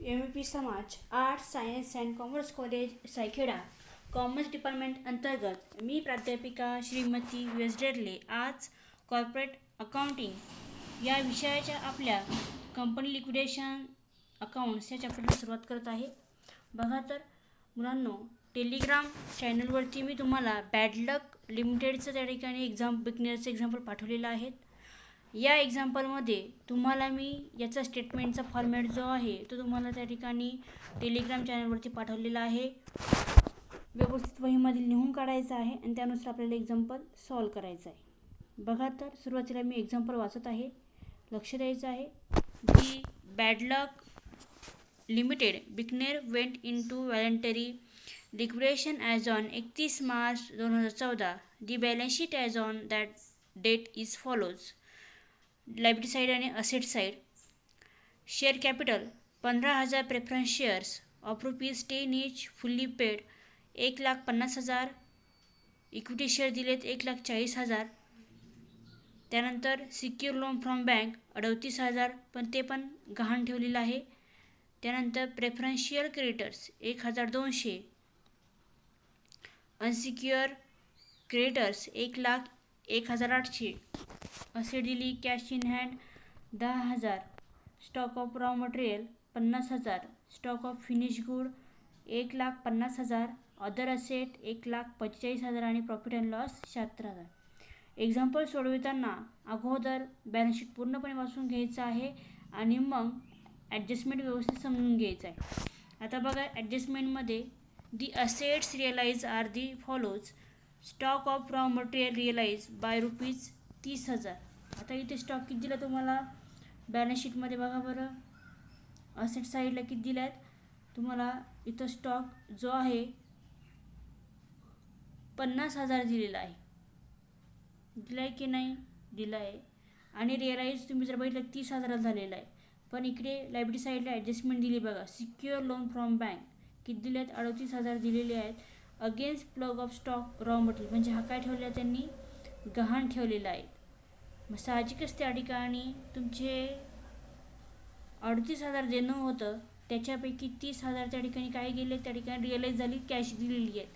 MVP समाज arts science and commerce college Saikheda commerce department अंतर्गत मी प्राध्यापिका श्रीमती वेसडेरले आज कॉर्पोरेट अकाउंटिंग या विषयाच्या आपल्या कंपनी लिक्विडेशन अकाउंट्स या चॅप्टरला सुरुवात करत आहे. बघा तर मुलांनो, टेलिग्राम चॅनलवरती मी तुम्हाला बॅड लक लिमिटेडचं त्या ठिकाणी बिगनरचं एक्झाम्पल पाठवलेलं आहे. या एक्झाम्पलमध्ये तुम्हाला मी याचा स्टेटमेंटचा फॉर्मॅट जो आहे तो तुम्हाला त्या ठिकाणी टेलिग्राम चॅनलवरती पाठवलेला आहे. व्यवस्थित वहीमध्ये लिहून काढायचं आहे आणि त्यानुसार आपल्याला एक्झाम्पल सॉल्व करायचं आहे. बघा तर सुरुवातीला मी एक्झाम्पल वाचत आहे, लक्ष द्यायचं आहे. The bad luck limited Bikaner went into voluntary liquidation as on 31 March 2014. The balance sheet as on that date is follows. Liability side आणि asset side. Share capital 15,000 preference shares of ₹10 each fully paid 1,50,000. Equity share दिलेत 1,40,000. त्यानंतर secure loan from bank 38,000, पण ते पण गहाण ठेवलेलं आहे. त्यानंतर प्रेफरन्शियल क्रेडिटर्स 1,200. Unsecure creditors 1,01,800. असे दिली cash in hand 10,000. Stock of raw material 50,000. Stock of finish good 1,50,000. Other asset 1,45,000 आणि प्रॉफिट अँड लॉस 76,000. एक्झाम्पल सोडविताना अगोदर बॅलन्स शीट पूर्णपणे वाचून घ्यायचं आहे आणि मग ॲडजस्टमेंट व्यवस्थित समजून घ्यायचं आहे. आता बघा, ॲडजस्टमेंटमध्ये the assets realise are the follows. Stock of raw material realise by ₹30,000. आता इथे स्टॉक किती दिला तुम्हाला बॅलन्स शीटमध्ये बघा बरं. असेट साईडला किती दिला आहेत तुम्हाला. इथं स्टॉक जो आहे 50,000 दिलेला आहे. दिला आहे की नाही? दिला आहे. आणि रिअलाइज तुम्ही जर बघितलं 30,000 झालेला आहे. पण इकडे लायबिलिटी साईडला ॲडजस्टमेंट दिली बघा. सिक्युअर लोन फ्रॉम बँक किती दिले आहेत? 38,000 दिलेले आहेत. Against plug of stock raw material म्हणजे हा काय ठेवलेला त्यांनी? गहाण ठेवलेला आहे. मग साहजिकच त्या ठिकाणी तुमचे 38,000 देणं होतं, त्याच्यापैकी 30,000 त्या ठिकाणी काय गेले? त्या ठिकाणी रिअलाइज झाली, कॅश दिलेली आहे.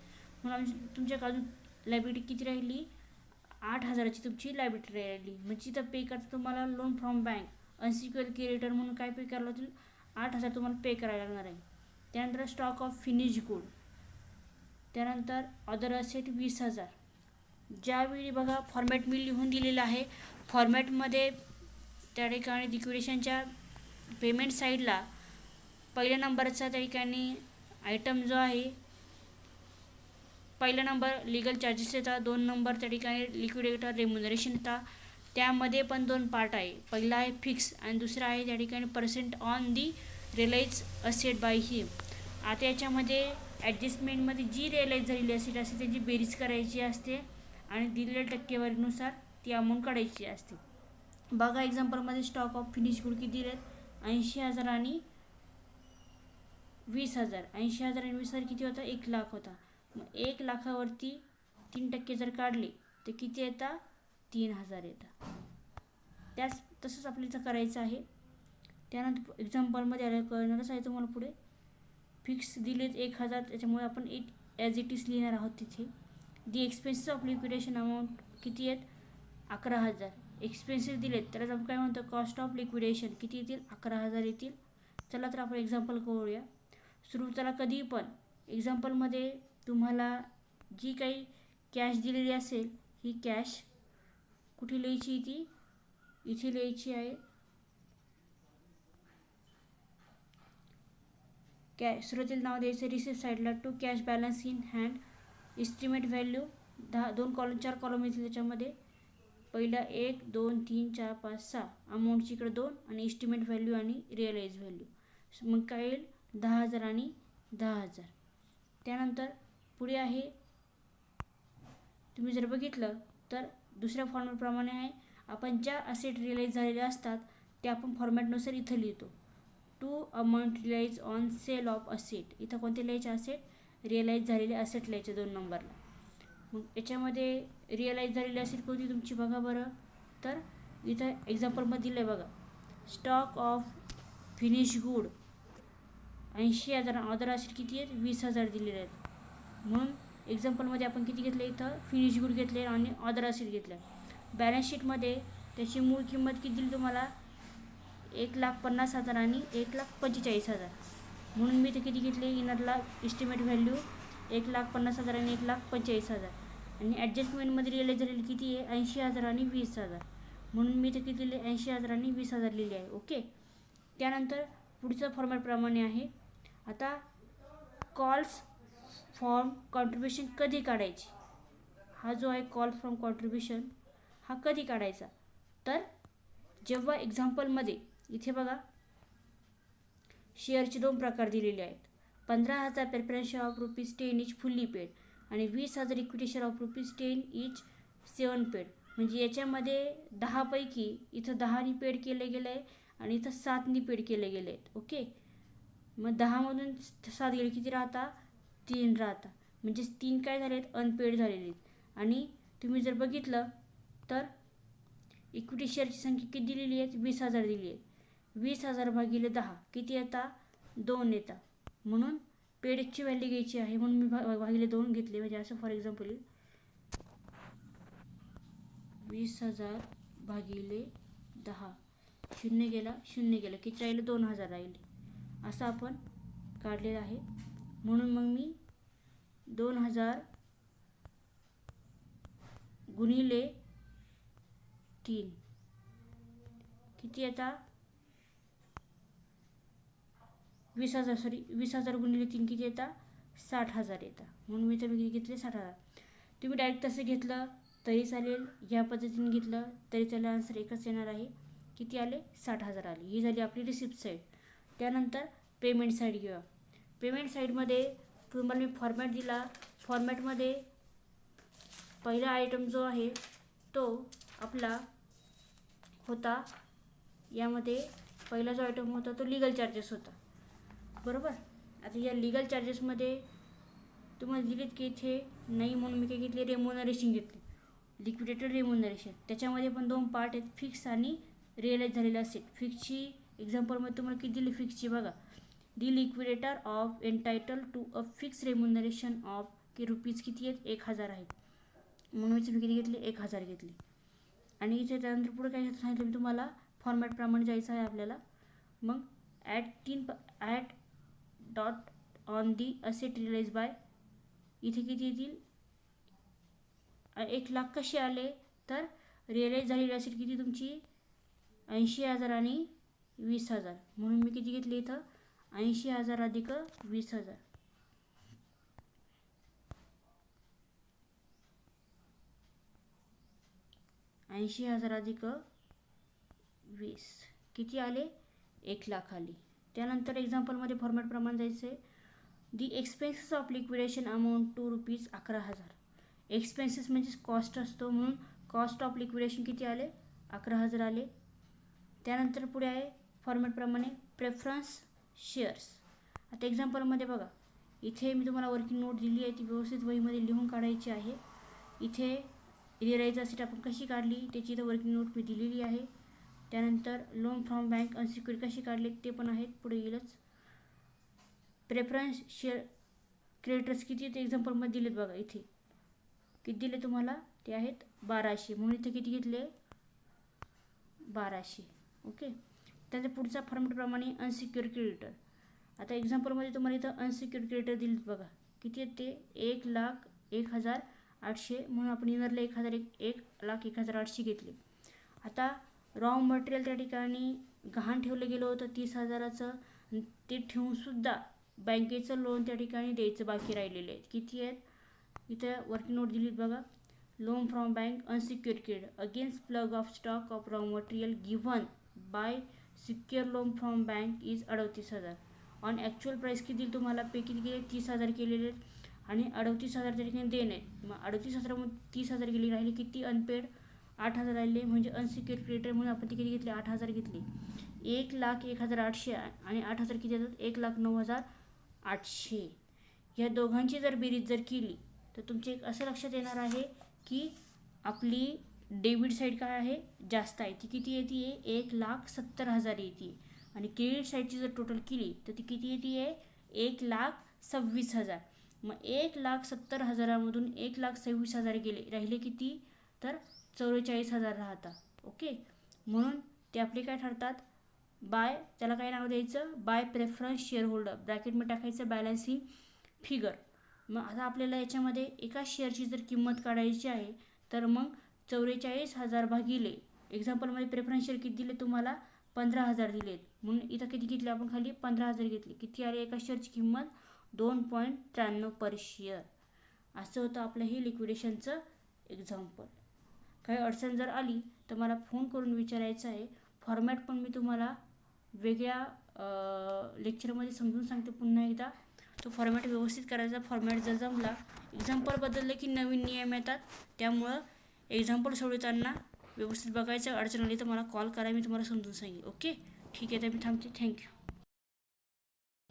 म्हणून तुमच्या अजून लायबिलिटी किती राहिली? 8,000ची तुमची लायबिलिटी राहिली. म्हणजे तिथं पे करता तुम्हाला loan from bank unsecure creditor म्हणून काय पे करायला होतील? 8,000 तुम्हाला पे करायला लागणार आहे. त्यानंतर स्टॉक ऑफ फिनिश गुड. त्यानंतर अदर असेट 20,000. ज्यावेळी बघा फॉर्मॅट मी लिहून दिलेला आहे. फॉर्मॅटमध्ये त्या ठिकाणी लिक्विडेशनच्या पेमेंट साईडला पहिल्या नंबरचा त्या ठिकाणी आयटम जो आहे, पहिला नंबर लिगल चार्जेस येतात, 2 नंबर त्या ठिकाणी लिक्विडेटर रेम्युनरेशन येतात. त्यामध्ये पण 2 पार्ट आहे. पहिला आहे फिक्स आणि दुसरा आहे त्या ठिकाणी percent on the realise asset by him. आता याच्यामध्ये ॲडजस्टमेंटमध्ये जी रिअलाइज झालेली असेट असते त्याची बेरीज करायची असते आणि दिलेल्या टक्केवारीनुसार ती अमाऊंट काढायची असते. बघा एक्झाम्पलमध्ये स्टॉक ऑफ फिनिश गुड किती दिलेत? 80,000 आणि 20,000. 80,000 आणि 20,000 किती होता? 1,00,000 होता. मग 1,00,000वरती 3% जर काढले तर किती येतात? 3,000 येतात. तसंच आपल्याला करायचं आहे. त्यानंतर एक्झाम्पलमध्ये आलं कळणारच आहे तुम्हाला पुढे. फिक्स दिलेत 1,000, त्याच्यामुळे आपण ॲज इट इज लिहिणार आहोत तिथे. दी एक्सपेन्सेस ऑफ लिक्विडेशन अमाऊंट किती आहेत? 11,000. एक्सपेन्सेस दिलेत तर आपण काय म्हणतो? कॉस्ट ऑफ लिक्विडेशन किती येतील? 11,000 येतील. चला तर आपण एक्झाम्पल करूया. सुरुवातीला कधीही पण एक्झाम्पलमध्ये तुम्हाला जी काही कॅश दिलेली असेल ही कॅश कुठे लिहायची? ती इथे लिहायची आहे. सुरुवातीला नाव द्यायचं रिसिप्ट साईडला. To cash balance in hand. Estimate value 4 column येतील त्याच्यामध्ये. पहिला 1, 2, 3, 4, 5, 6. अमाऊंटची इकडे 2 आणि इस्टिमेट व्हॅल्यू आणि रिअलाइज व्हॅल्यू. मग काय येईल? 10,000 आणि 10,000. त्यानंतर पुढे आहे, तुम्ही जर बघितलं तर दुसऱ्या फॉर्मॅटप्रमाणे आहे. आपण ज्या असेट रिअलाइज झालेल्या असतात त्या आपण फॉर्मॅटनुसार इथं लिहितो. To amount realise on sale of asset. इथं कोणते लिहायचे? असेट रिअलाइज झालेले असेट लिहायचे 2 नंबरला. मग याच्यामध्ये रिअलाइज झालेली असेट कोणती तुमची बघा बरं. तर इथं एक्झाम्पलमध्ये दिलं आहे बघा. Stock of finish good 80,000 other asset किती आहेत 20,000 दिलेले आहेत. म्हणून एक्झाम्पलमध्ये आपण किती घेतले इथं फिनिश गुड घेतले आणि ऑदर असेट घेतले. बॅलन्स शीटमध्ये त्याची मूळ किंमत किती दिली तुम्हाला 1,50,000 आणि 1,45,000. म्हणून मी इथे किती घेतले इनरला एस्टिमेट व्हॅल्यू 1,50,000 आणि 1,45,000. आणि ॲडजस्टमेंटमध्ये रिअलाइज झालेली किती आहे 80,000 आणि 20,000. म्हणून मी इथे किती लिहिले 80,000 आणि 20,000 लिहिले आहे. ओके. त्यानंतर पुढचं फॉर्मॅटप्रमाणे आहे. आता कॉल्स फ्रॉम कॉन्ट्रीब्युशन कधी काढायची, हा जो आहे कॉल फ्रॉम कॉन्ट्रीब्युशन हा कधी काढायचा, तर जेव्हा एक्झाम्पलमध्ये इथे बघा शेअरचे 2 प्रकार दिलेले आहेत. 15,000 preference share of ₹10 each fully paid आणि 20,000 equity share of ₹10 each 7 paid. म्हणजे याच्यामध्ये 10 पैकी इथं 10नी पेड केले गेले आहे आणि इथं 7नी पेड केले गेले आहेत. ओके. मग 10मधून 7 गेले किती राहता 3 राहता. म्हणजे 3 काय झाले आहेत अनपेड झालेले आहेत. आणि तुम्ही जर बघितलं तर इक्विटी शेअरची संख्या किती दिलेली आहे 20,000 दिली आहे. 20,000 भागिले 10 किती येतात 2 येतात. म्हणून पेडची व्हॅल्यू घ्यायची आहे म्हणून मी भागिले 2 घेतले. म्हणजे असं फॉर एक्झाम्पल 20,000 भागिले 10 0 गेला किती राहिले 2,000 राहिले. असं आपण काढलेलं आहे. म्हणून मग मी 2,000 गुणिले 3 किती येतात 20,000 गुणिले 3 किती येतात 60,000 येतात. म्हणून मी तुम्ही किती घेतले 60,000. तुम्ही डायरेक्ट तसं घेतलं तरी चालेल, ह्या पद्धतीने घेतलं तरी चालेल, आन्सर एकच येणार आहे. किती आले 60,000 आले. ही झाली आपली रिसिप्ट साईड. त्यानंतर पेमेंट साईड घेऊया. पेमेंट साईडमध्ये तुम्हाला मी फॉर्मॅट दिला. फॉर्मॅटमध्ये पहिला आयटम जो आहे तो आपला होता, यामध्ये पहिला जो आयटम होता तो लिगल चार्जेस होता, बरोबर. आता या लिगल चार्जेसमध्ये तुम्हाला दिलेत की इथे नाही म्हणून मी काय घेतले रेम्युनरेशन घेतले, लिक्विडेटेड रेम्युनरेशन. त्याच्यामध्ये पण 2 पार्ट आहेत, फिक्स आणि रिअलाइज झालेले असेट. फिक्सची एक्झाम्पलमध्ये तुम्हाला किती दिली फिक्सची बघा, the liquidator of entitled to a fix remuneration of की रुपीज किती आहेत 1,000 आहेत. म्हणून मी किती घेतले 1,000 घेतले. आणि इथे त्यानंतर पुढे काय सांगितलं मी तुम्हाला फॉर्मॅटप्रमाणे जायचं आहे आपल्याला. मग at dot on the asset realise by इथे किती येतील 1,00,000 कसे आले तर रिअलाइज झालेली असेट किती तुमची 80,000 आणि 20,000. म्हणून मी किती घेतले इथं 80,000 अधिक 20,000. 80,000 अधिक 20 किती आले 1,00,000 आले. त्यानंतर एक्झाम्पलमध्ये फॉर्मॅटप्रमाणे जायचं आहे. The expenses of liquidation amount to ₹11,000. Expenses म्हणजे कॉस्ट असतो, म्हणून कॉस्ट ऑफ लिक्विडेशन किती आले 11,000 आले. त्यानंतर पुढे आहे फॉर्मॅटप्रमाणे प्रेफरन्स शेअर्स. आता एक्झाम्पलमध्ये बघा इथे मी तुम्हाला वर्किंग नोट दिली आहे, ती व्यवस्थित वहीमध्ये लिहून काढायची आहे. इथे रिअलाइज असेट आपण कशी काढली त्याची इथं वर्किंग नोट मी दिलेली आहे. त्यानंतर लोन फ्रॉम बँक अनसिक्युअर्ड कशी काढले ते पण आहेत, पुढे येईलच. प्रेफरन्स शेअर क्रेडिटर्स किती ते एक्झाम्पलमध्ये दिलेत बघा, इथे किती दिले तुम्हाला ते आहेत 1,200. म्हणून इथे किती घेतले 1,200. ओके. त्यानंतर पुढचा फॉर्मॅटप्रमाणे अनसिक्युअर्ड क्रेडिटर. आता एक्झाम्पलमध्ये तुम्हाला इथं अनसिक्युअर्ड क्रेडिटर दिलेत बघा, किती आहेत ते 1,01,800. म्हणून आपण इनरला 1,01,800 घेतले. आता रॉ मटेरियल त्या ठिकाणी गहाण ठेवलं गेलं होतं 30,000चं, ते ठेवूनसुद्धा बँकेचं लोन त्या ठिकाणी द्यायचं बाकी राहिलेले आहेत. किती आहेत इथं वर्किंग नोट दिलीत बघा. Loan from bank unsecured credit against plug of stock of raw material given bye secure loan from bank is 38,000. On actual price किती दिली तुम्हाला पे किती केले 30,000 केलेले आहेत आणि 38,000 त्या ठिकाणी देणे. मग 38,000 30,000 गेली, राहिले किती अनपेड 8,000 राहिले. म्हणजे अनसिक्युअर्ड क्रेडिटर म्हणून आपण ते किती घेतले 8,000 घेतले. 1,01,800 आणि 8,000 किती येतात 1,09,800. या दोघांची जर बेरीज जर केली तर तुमचे एक असं लक्षात येणार आहे की आपली डेबिट साईड काय आहे जास्त आहे, ती किती येते 1,70,000 येते. आणि क्रेडिट साईडची जर टोटल केली तर ती किती येते 1,26,000. मग 1,70,000मधून 1,26,000 गेले, राहिले किती? तर 44,000 राहतात. ओके, म्हणून ते आपले काय ठरतात? बाय, त्याला काय नाव द्यायचं? बाय प्रेफरन्स शेअर होल्डर, ब्रॅकेटमध्ये टाकायचं बॅलन्सिंग फिगर. मग आता आपल्याला याच्यामध्ये एका शेअरची जर किंमत काढायची आहे तर मग 44,000 भागिले, एक्झाम्पलमध्ये प्रेफरन्स शेअर किती दिले तुम्हाला? 15,000 दिलेत, म्हणून इथं किती घेतले आपण? खाली 15,000 घेतले. किती आले एका शेअरची किंमत? 2.93 पर शेअर. असं होतं आपलं हे लिक्विडेशनचं एक्झाम्पल. काही अडचण जर आली तर मला फोन करून विचारायचं आहे. फॉर्मॅट पण मी तुम्हाला वेगळ्या लेक्चरमध्ये समजून सांगते पुन्हा एकदा. तो फॉर्मॅट व्यवस्थित करायचा. फॉर्मॅट जर जमला, एक्झाम्पल बदलले की नवीन नियम येतात, त्यामुळं एक्झाम्पल सोडवताना व्यवस्थित बघायचं. अडचण आली तर मला कॉल करा, मी तुम्हाला समजून सांगेन. ओके, ठीक आहे, तर मी थांबते. थँक्यू.